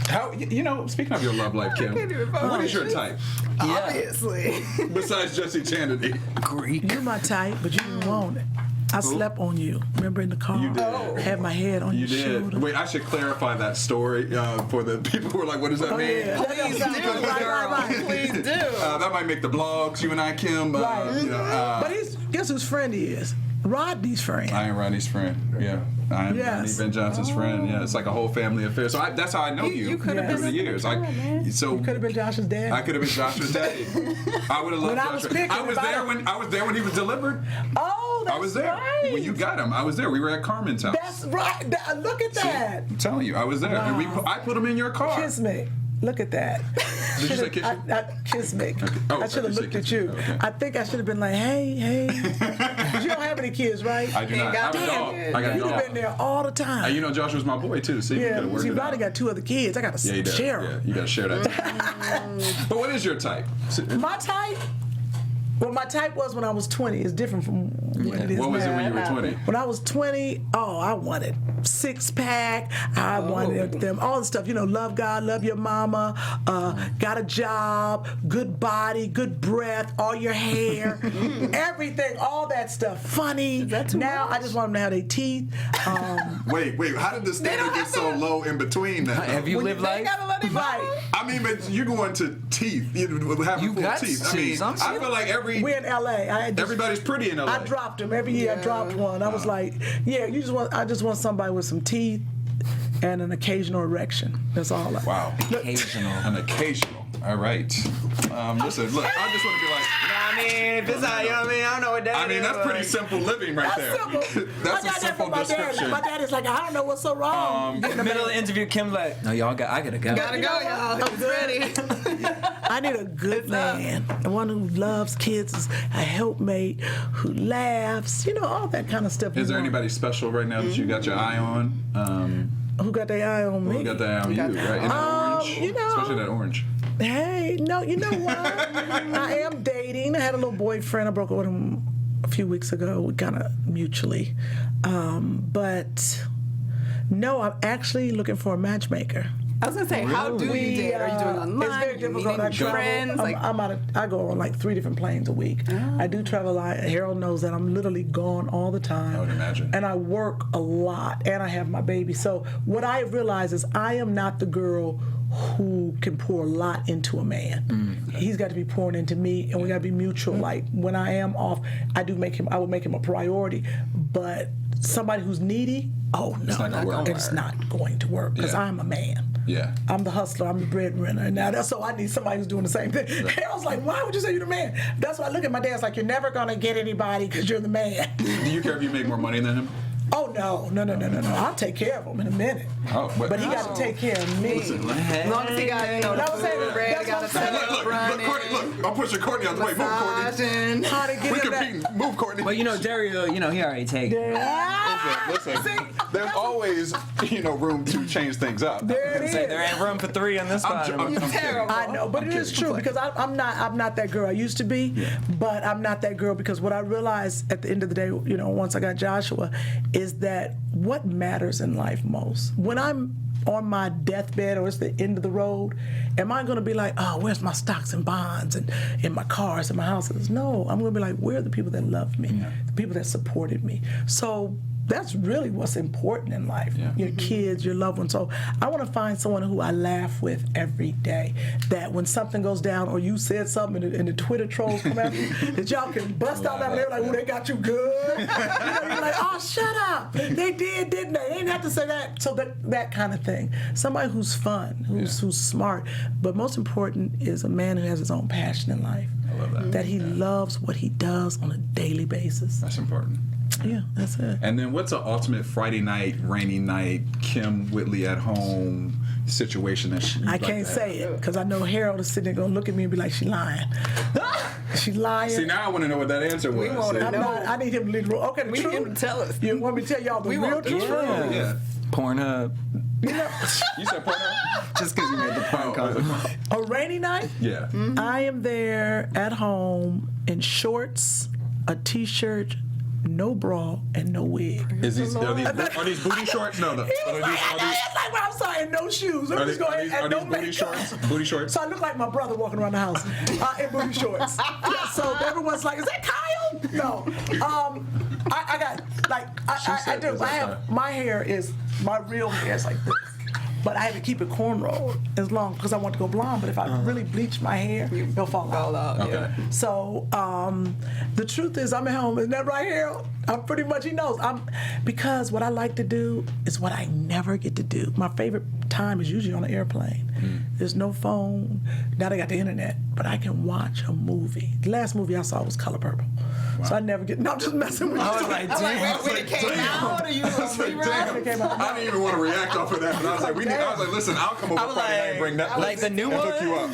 How speaking of your love life, Kym, can't even follow what is your this. type Obviously. besides Jesse Chanity? Greek. You my type, but you didn't want it. I slept on you. Remember in the car? You did. Had my head on You your shoulder. did. Wait, I should clarify that story for the people who are like, what does that mean? Yeah. Please do, Right. Please do. That might make the blogs, you and I, Kym. Right. But guess whose friend he is? Rodney's friend. I am Rodney's friend. Yeah. I am Yes. Rodney Van Johnson's friend. Yeah, it's like a whole family affair. So that's how I know you. You could have Yes. been through the years. So Could have been Josh's dad. I could have been Joshua's daddy. I would have loved When I was Joshua. picking I was about there it. when he was delivered. Oh, that's I was there right. when you got him. I was there. We were at Carmen's house. That's right. Look at that. I'm telling you, I was there, and I put him in your car. Kiss me. Look at that. Did you say kiss you? Kiss me. Oh, I should have you looked said at kiss you. me. Okay. I think I should have been like, hey. 'Cause you don't have any kids, right? I do not. I have a Damn. dog. I got a You'd have dog. been there all the time. And you know Joshua's my boy too. See, we could have Yeah, worked see, it Rodney out. got 2 other kids. I got Yeah, to he does. share Yeah, them. you got to share that. But what is your type? My type? Well, my type was when I was 20. It's different from when it is What was it now. when you were 20? When I was 20, I wanted six-pack. I wanted them, all the stuff. Love God, love your mama, got a job, good body, good breath, all your hair, everything, all that stuff. Funny. Now I just want them to have their teeth. Wait, how did the standard get so low in between that? Have you lived life? Right. I mean, but you're going to teeth, having You full got teeth. teeth. I feel like We're in LA. everybody's pretty in LA. I dropped them every year. I dropped one. I was like, I just want somebody with some teeth and an occasional erection. That's all. Wow. Occasional. An occasional. All right. Listen, look, I just want to be like, I mean, if it's how I don't know what that I mean, is, that's pretty like- simple living right there. Simple. That's I a got that simple from my dad. description. My dad is like, I don't know what's so wrong. In the middle of the interview, Kim's like, no, y'all, I gotta go. Gotta go, y'all. I'm ready. I need a good man, one who loves kids, is a helpmate, who laughs, all that kind of stuff. Is there anybody special right now that you got your eye on? Who got their eye on me? Who got that eye on you, right? In that orange. Especially that orange. Hey, no, you know what? I am dating. I had a little boyfriend. I broke up with him a few weeks ago. We kind of mutually. But no, I'm actually looking for a matchmaker. I was gonna say, how do you date? Are you doing online? It's very You difficult. I meeting friends? travel. I go on like 3 different planes a week. I do travel a lot. Harold knows that I'm literally gone all the time. I would imagine. And I work a lot, and I have my baby. So what I realize is I am not the girl who can pour a lot into a man. He's got to be pouring into me, and we got to be mutual. Like when I am off, I would make him a priority. But somebody who's needy, oh no, It's not gonna work. it's not going to work because Yeah. I'm a man. Yeah. I'm the hustler. I'm the breadwinner. And now so I need somebody who's doing the same thing. Harold's like, why would you say you're the man? That's why I look at my dad's like, you're never gonna get anybody because you're the man. Do you care if you make more money than him? Oh no. I'll take care of him in a minute. Oh, But he got to take care of me. As long as he got, That's what I'm saying. bread, got a That's what I'm saying. setup Look, running. Courtney, look. I'm pushing Courtney out the way. Move, Courtney. Massaging. How to get We him that. competing. Move, Courtney. But Dario, he already take. Listen. There's always, room to change things up. There it Say is. there ain't room for 3 on this spot. I'm kidding. terrible. I know, but it is true because I'm not that girl. I used to be, but I'm not that girl because what I realized at the end of the day, once I got Joshua, is that what matters in life most. When I'm on my deathbed or it's the end of the road, am I going to be like, oh, where's my stocks and bonds and in my cars and my houses? No, I'm going to be like, where are the people that love me, the people that supported me? So that's really what's important in life. Your kids, your loved ones. So I want to find someone who I laugh with every day. That when something goes down or you said something and the Twitter trolls come after you, that y'all can bust out and they're like, oh, they got you good. You're like, oh, shut up. They did, didn't they? They didn't have to say that. So that kind of thing. Somebody who's fun, who's smart. But most important is a man who has his own passion in life. I love that. That he loves what he does on a daily basis. That's important. Yeah, that's it. And then what's an ultimate Friday night, rainy night, Kym Whitley at home situation that you'd I like can't to say have? it because I know Harold is sitting there going to look at me and be like, she lying. She lying. See, now I want to know what that answer was. want to I'm know. not, I need him to lead the room. Okay, the We need truth. him to tell us. You want me to tell y'all the We real want the truth? truth. Yeah. Pornhub. You know, You said Pornhub? Just because you made the porn comment. a rainy night, Yeah. I am there at home in shorts, a T-shirt, no bra, and no wig. Are these booty shorts? No. He was like, it's like, well, I'm sorry, and no shoes. Let me just go ahead and no booty makeup. shorts? Booty shorts? So I look like my brother walking around the house in booty shorts. Yeah, so everyone's like, is that Kyle? No. I got, like, I do. I have, my real hair is like this. But I had to keep it cornrowed as long because I want to go blonde. But if I really bleach my hair, it'll fall out. Okay. So the truth is, I'm at home. Isn't that right, Harold? I'm pretty much, he knows. Because what I like to do is what I never get to do. My favorite time is usually on an airplane. There's no phone. Now they got the internet, but I can watch a movie. The last movie I saw was Color Purple. Wow. So I never get. No, I'm just messing with you. I was like, damn. When it came out, or you I was like, damn. It came out. I didn't even want to react off of that, but I was like, listen, I'll come over I was Friday night and bring that. like the new and hook one? you up.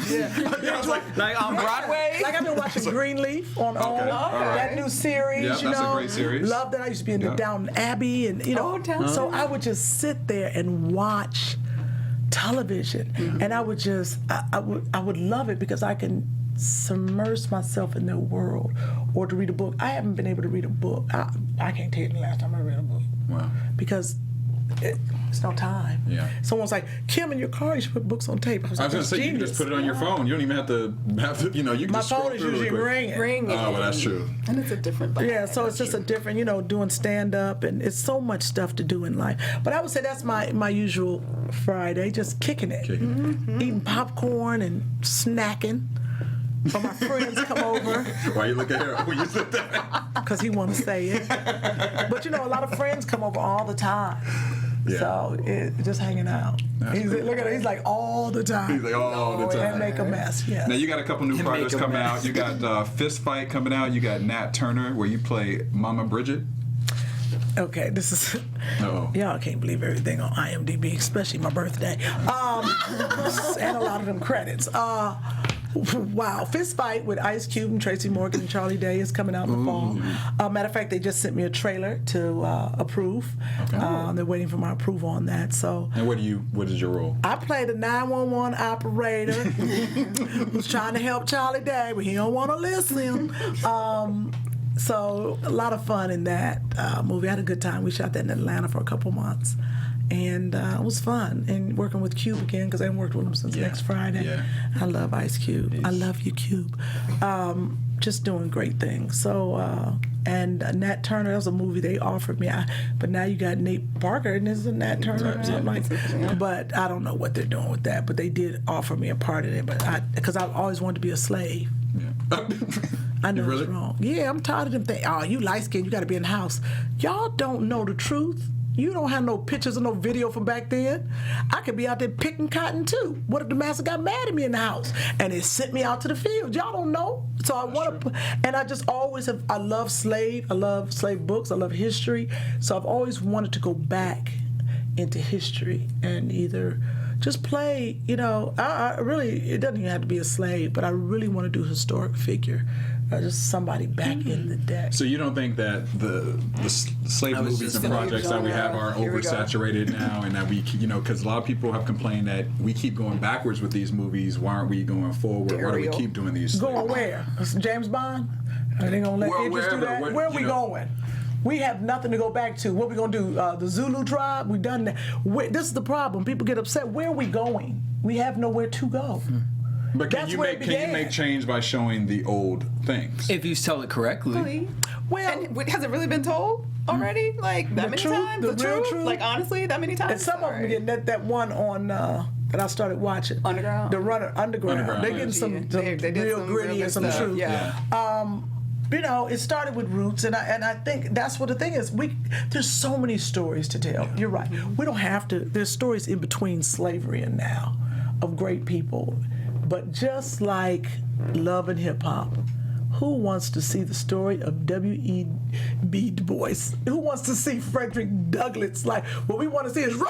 Yeah. I was like, on Broadway? Like I've been watching Greenleaf on that new series. Yeah, you that's a know, great series. Love that. I used to be in the Yeah. Downton Abbey, and so I would just sit there and watch television, and I would just I would love it because I can submerge myself in their world or to read a book. I haven't been able to read a book. I can't tell you the last time I read a book. Wow. Because it's no time. Yeah. Someone's like, Kym, in your car, you should put books on tape. I was I like, was gonna say, you can just put it on your phone. You don't even have to, you can my just scroll phone is through usually really quick. ringing. Oh, well, that's true. And it's a different vibe. Yeah, so it's just a different, doing stand-up, and it's so much stuff to do in life. But I would say that's my usual Friday, just kicking it. Eating popcorn and snacking. Or my friends come over. Why you look at her when you said that? Because he want to say it. But a lot of friends come over all the time. Yeah. So just hanging out. Look at him, he's like all the time. He's like all the time. And make a mess, yes. Now you got a couple new projects coming out. You got Fist Fight coming out. You got Nat Turner, where you play Mama Bridget. Okay, this is. Uh-oh. Y'all can't believe everything on IMDb, especially my birthday. And a lot of them credits. Wow, Fist Fight with Ice Cube and Tracy Morgan and Charlie Day is coming out in the fall. Matter of fact, they just sent me a trailer to approve. Okay. They're waiting for my approval on that. So. And what is your role? I played a 911 operator who's trying to help Charlie Day, but he don't want to listen. So a lot of fun in that movie. I had a good time. We shot that in Atlanta for a couple months. And it was fun. And working with Cube again, because I haven't worked with him since next Friday. Yeah. I love Ice Cube. I love you, Cube. Just doing great things. So, and Nat Turner, that was a movie they offered me. But now you got Nate Parker, and isn't Nat Turner or something like that? But I don't know what they're doing with that. But they did offer me a part of it. But because I've always wanted to be a slave. Yeah. I know really? it's wrong. Yeah, I'm tired of them things. Oh, you light skinned, you got to be in the house. Y'all don't know the truth. You don't have no pictures or no video from back then. I could be out there picking cotton too. What if the master got mad at me in the house and they sent me out to the field? Y'all don't know. So I want to, and I just always have. I love slave books. I love history. So I've always wanted to go back into history and either just play. I really, it doesn't even have to be a slave, but I really want to do a historic figure. Just somebody back in the day. So you don't think that the slave movies and projects that we have are oversaturated now, and that we, because a lot of people have complained that we keep going backwards with these movies. Why aren't we going forward? Why do we keep doing these? Going where? James Bond? Are they gonna let Idris do that? Where are we going? We have nothing to go back to. What are we gonna do? The Zulu tribe? We done that. This is the problem. People get upset. Where are we going? We have nowhere to go. But can you make change by showing the old things? If you tell it correctly. Well, and has it really been told already? Like that many times? The real truth? Like honestly, that many times? And some of them getting that one on that I started watching. Underground? The Runner Underground. They're getting some they real gritty and some truth. Yeah. It started with roots, and I think that's what the thing is. There's so many stories to tell. You're right. We don't have to. There's stories in between slavery and now of great people. But just like love and hip hop, who wants to see the story of W.E.B. Du Bois? Who wants to see Frederick Douglass? Like, what we want to see is run!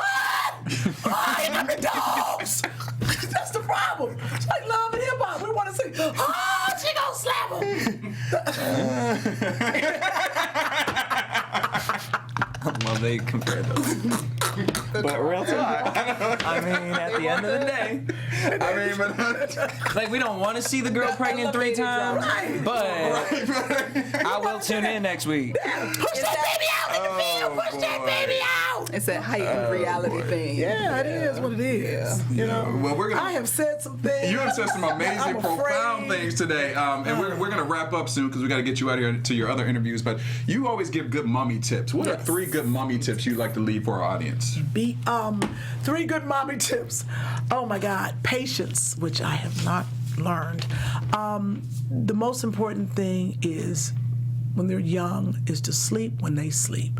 Run, the dogs! That's the problem. It's like love and hip hop. We want to see, she gonna slap him. Well, they compare those. But real talk. I mean, at the end of the day, like we don't want to see the girl pregnant 3 times, but I will tune in next week. Push that baby out in the field. Push that baby out. It's that heightened reality thing. Yeah, it is what it is. Well, I have said some things. You have said some amazing, profound things today, and we're going to wrap up soon because we got to get you out here to your other interviews. But you always give good mommy tips. What are 3 good mommy tips you'd like to leave for our audience? 3 good mommy tips. Oh my God, patience, which I have not learned. The most important thing is when they're young is to sleep when they sleep.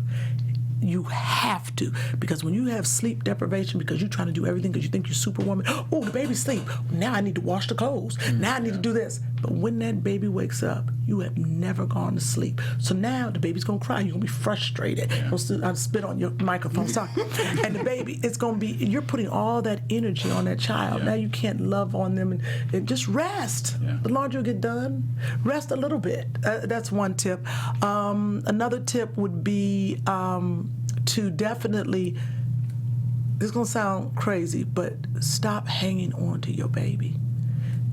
You have to, because when you have sleep deprivation because you're trying to do everything because you think you're Superwoman. Oh, the baby's asleep. Now I need to wash the clothes. Now I need to do this. But when that baby wakes up, you have never gone to sleep. So now the baby's gonna cry. You're gonna be frustrated. I'll spit on your microphone. Sorry. And the baby, it's gonna be. You're putting all that energy on that child. Now you can't love on them and just rest. The laundry will get done. Rest a little bit. That's one tip. Another tip would be. To definitely, this is gonna sound crazy, but stop hanging on to your baby.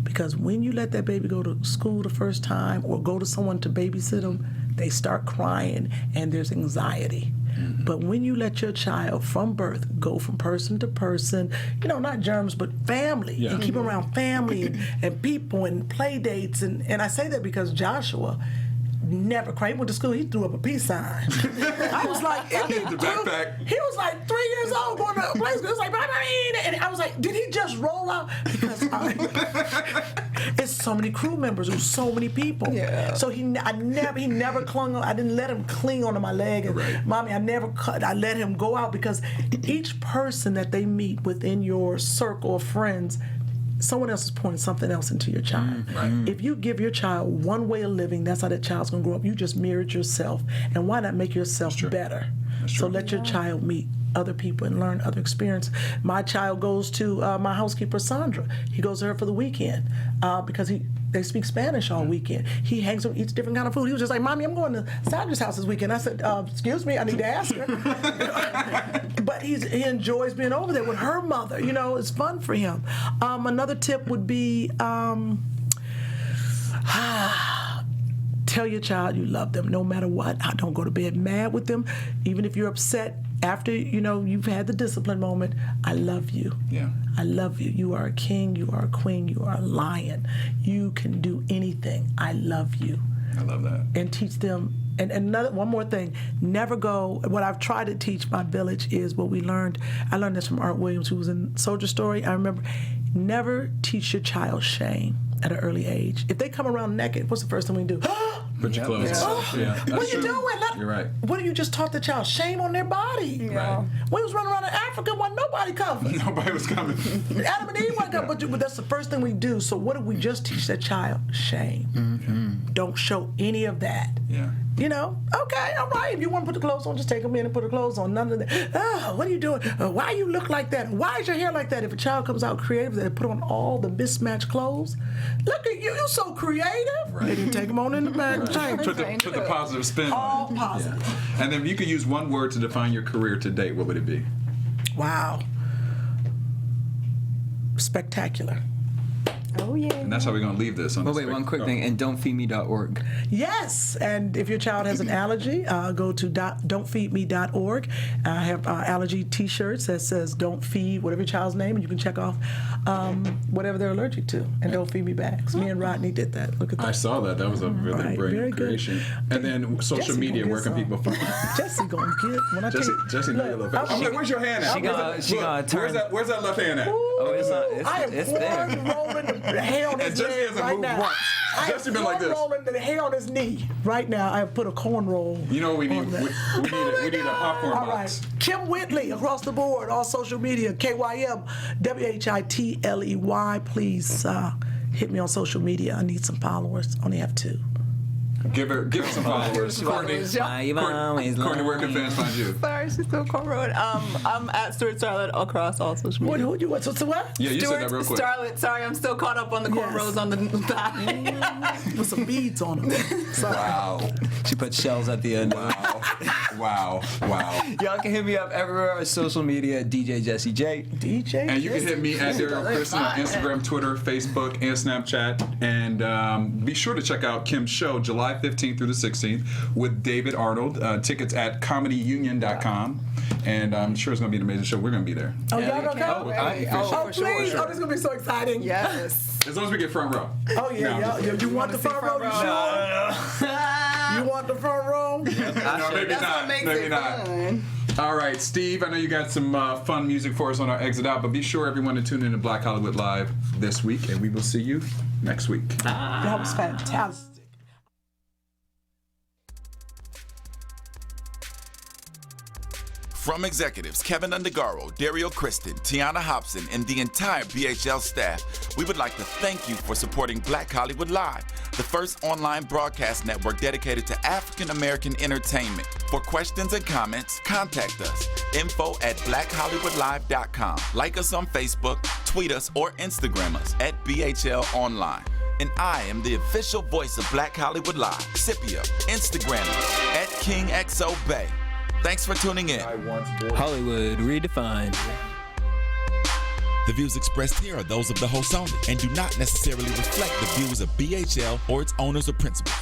Because when you let that baby go to school the first time or go to someone to babysit them, they start crying and there's anxiety. But when you let your child from birth go from person to person, not germs, but family, and keep them around family and people and play dates. And I say that because Joshua never cried. He went to school, he threw up a peace sign. I was like, The backpack. He was like 3 years old going to play school. He was like, and I was like, did he just roll out? Because it's so many crew members, there's so many people. Yeah. So he never clung on. I didn't let him cling onto my leg. And Mommy, I never cut. I let him go out because each person that they meet within your circle of friends, someone else is pouring something else into your child. If you give your child one way of living, that's how that child's going to grow up. You just mirrored yourself. And why not make yourself better? So let your child meet other people and learn other experience. My child goes to my housekeeper, Sandra. He goes to her for the weekend because they speak Spanish all weekend. He hangs and eats different kind of food. He was just like, Mommy, I'm going to Sandra's house this weekend. I said, excuse me, I need to ask her. But he enjoys being over there with her mother. It's fun for him. Another tip would be tell your child you love them no matter what. Don't go to bed mad with them. Even if you're upset after, you've had the discipline moment, I love you. Yeah. I love you. You are a king, you are a queen, you are a lion. You can do anything. I love you. I love that. And teach them. And one more thing, never go, what I've tried to teach my village is what we learned. I learned this from Art Williams, who was in Soldier Story. I remember, never teach your child shame at an early age. If they come around naked, what's the first thing we do? Put your clothes on. What are you doing? You're right. What have you just taught the child? Shame on their body. Yeah. When he was running around in Africa, wasn't nobody covered. Nobody was coming. Adam and Eve wasn't covered, but that's the first thing we do. So what did we just teach that child? Shame. Don't show any of that. Yeah. Okay, all right. If you want to put the clothes on, just take them in and put the clothes on. None of that. Oh, what are you doing? Why you look like that? Why is your hair like that? If a child comes out creative, they put on all the mismatched clothes. Look at you, you're so creative. Right. They didn't take them on in the bag. Put the positive spin all on it. positive. Yeah. And then if you could use one word to define your career to date, what would it be? Wow. Spectacular. Oh, yeah. And that's how we're going to leave this. Wait, one quick thing, and don'tfeedme.org. Yes, and if your child has an allergy, go to don'tfeedme.org. I have allergy T-shirts that says "Don't Feed" whatever your child's name, and you can check off whatever they're allergic to, and don't feed me bags. Me and Rodney did that. Look at that. I saw that. That was a really Right, great very good. creation. And then social Jesse media, gonna where get can people find you? Jesse gonna get when I Jesse, tell Jesse, know your little face. I'm like, where's your hand at? Where's that left hand at? Oh, it's not. I am It's there. rolling the hair on And his Jesse leg hasn't right moved now. once. I Jesse am been like this. rolling the hair on his knee right now. I have put a corn roll. You know what we need? on that. We need a popcorn All box. right, Kym Whitley across the board, all social media, KYM, WHITLEY. Please hit me on social media. I need some followers. Only have 2. Give her some followers. Courtney, where can fans find you? Sorry, she's so cornrowed. I'm at Stuart Starlet across all social media. What? So what? Yeah, you said that real quick. Starlet. Sorry, I'm still caught up on the cornrows on the thigh. With some beads on them. Wow. She put shells at the end. Wow. Y'all can hit me up everywhere on social media, DJ Jesse J. DJ. And you can hit me at Daryl Christian on Instagram, Twitter, Facebook, and Snapchat. And be sure to check out Kym's show, July 15th through the 16th, with David Arnold. Tickets at comedyunion.com. And I'm sure it's going to be an amazing show. We're going to be there. Oh, y'all gonna come? For sure. Please. Oh, this is going to be so exciting. Yes. As long as we get front row. Oh, yeah. You want the front row? You want the front row? No, maybe not. Maybe not. Fun. All right, Steve, I know you got some fun music for us on our exit out, but be sure everyone to tune in to Black Hollywood Live this week, and we will see you next week. That was fantastic. From executives Kevin Undergaro, Dario Kristen, Tiana Hobson, and the entire BHL staff, we would like to thank you for supporting Black Hollywood Live, the first online broadcast network dedicated to African American entertainment. For questions and comments, contact us. info@blackhollywoodlive.com. Like us on Facebook, tweet us, or Instagram us at BHL Online. And I am the official voice of Black Hollywood Live, Scipio, Instagram us at KingXOBay. Thanks for tuning in. Hollywood redefined. The views expressed here are those of the host only and do not necessarily reflect the views of BHL or its owners or principals.